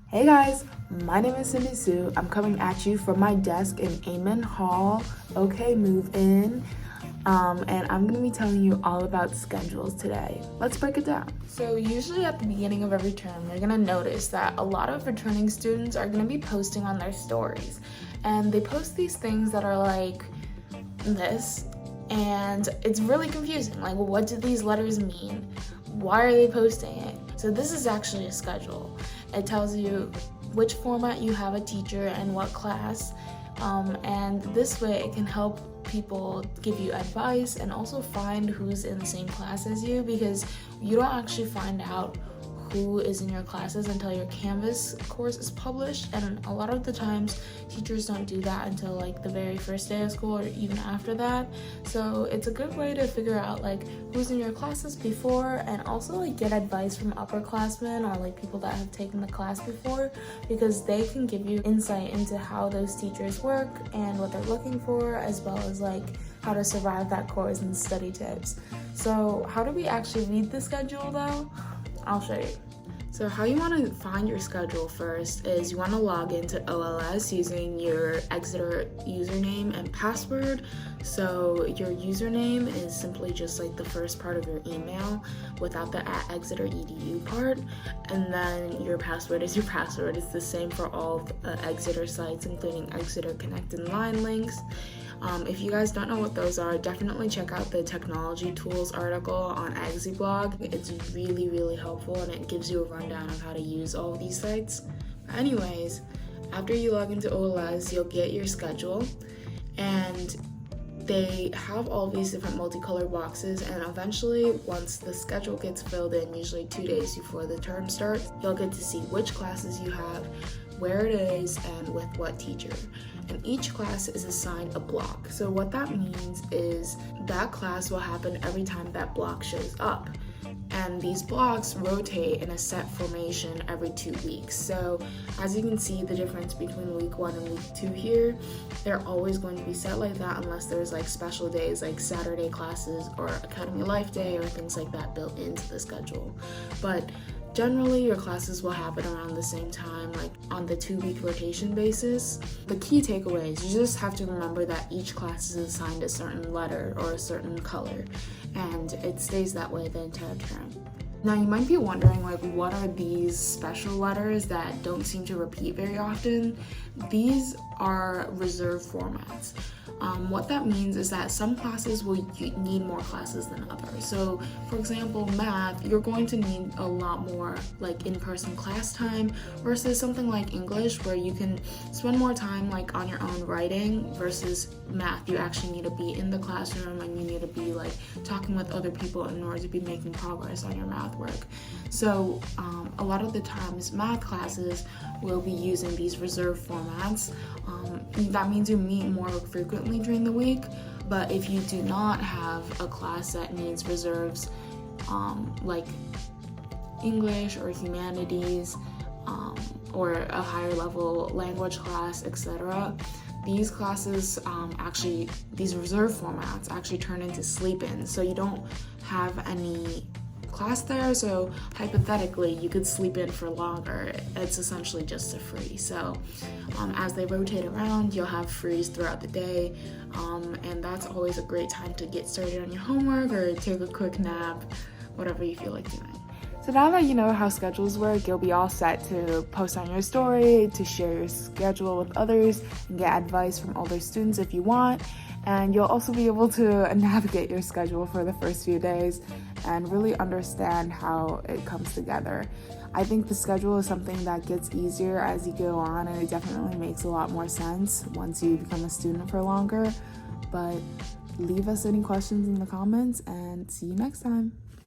Hey guys, my name is Cindy Sue. I'm coming at you from my desk in Amen Hall. Okay, move in. And I'm gonna be telling you all about schedules today. Let's break it down. So usually at the beginning of every term, you're gonna notice that a lot of returning students are gonna be posting on their stories. And they post these things that are like this, and it's really confusing. Like, what do these letters mean? Why are they posting it? So this is actually a schedule. It tells you which format you have a teacher and what class, and this way it can help people give you advice and also find who's in the same class as you, because you don't actually find out who is in your classes until your Canvas course is published, and a lot of the times teachers don't do that until like the very first day of school or even after that. So it's a good way to figure out like who's in your classes before, and also like get advice from upperclassmen or like people that have taken the class before, because they can give you insight into how those teachers work and what they're looking for, as well as like how to survive that course and study tips. So how do we actually read the schedule though? I'll show you. So how you want to find your schedule first is you want to log into OLS using your Exeter username and password. So your username is simply just like the first part of your email without the @exeter.edu part, and then your password is your password. It's the same for all Exeter sites, including Exeter Connect and Line links. If you guys don't know what those are, definitely check out the technology tools article on ExeBlog. It's really, really helpful, and it gives you a rundown of how to use all of these sites. Anyways, after you log into OLS, you'll get your schedule, and they have all these different multicolored boxes, and eventually once the schedule gets filled in, usually 2 days before the term starts, you'll get to see which classes you have, where it is, and with what teacher. And each class is assigned a block. So what that means is that class will happen every time that block shows up. And these blocks rotate in a set formation every 2 weeks. So as you can see, the difference between week 1 and week 2 here, they're always going to be set like that unless there's like special days like Saturday classes or Academy Life Day or things like that built into the schedule. But generally, your classes will happen around the same time, like on the 2-week rotation basis. The key takeaways, you just have to remember that each class is assigned a certain letter or a certain color, and it stays that way the entire term. Now you might be wondering, like, what are these special letters that don't seem to repeat very often? These are reserved formats. What that means is that some classes will need more classes than others. So for example, math, you're going to need a lot more like in-person class time versus something like English, where you can spend more time like on your own writing, versus math, you actually need to be in the classroom and you need to be like talking with other people in order to be making progress on your math work. So a lot of the times math classes will be using these reserved formats. That means you meet more frequently during the week, but if you do not have a class that needs reserves, like English or humanities, or a higher level language class, etc., these classes these reserve formats actually turn into sleep-ins, so you don't have any class there, so hypothetically you could sleep in for longer. It's essentially just a free. So as they rotate around, you'll have frees throughout the day, and that's always a great time to get started on your homework or take a quick nap, whatever you feel like doing. So now that you know how schedules work, you'll be all set to post on your story, to share your schedule with others, and get advice from older students if you want. And you'll also be able to navigate your schedule for the first few days and really understand how it comes together. I think the schedule is something that gets easier as you go on, and it definitely makes a lot more sense once you become a student for longer. But leave us any questions in the comments, and see you next time.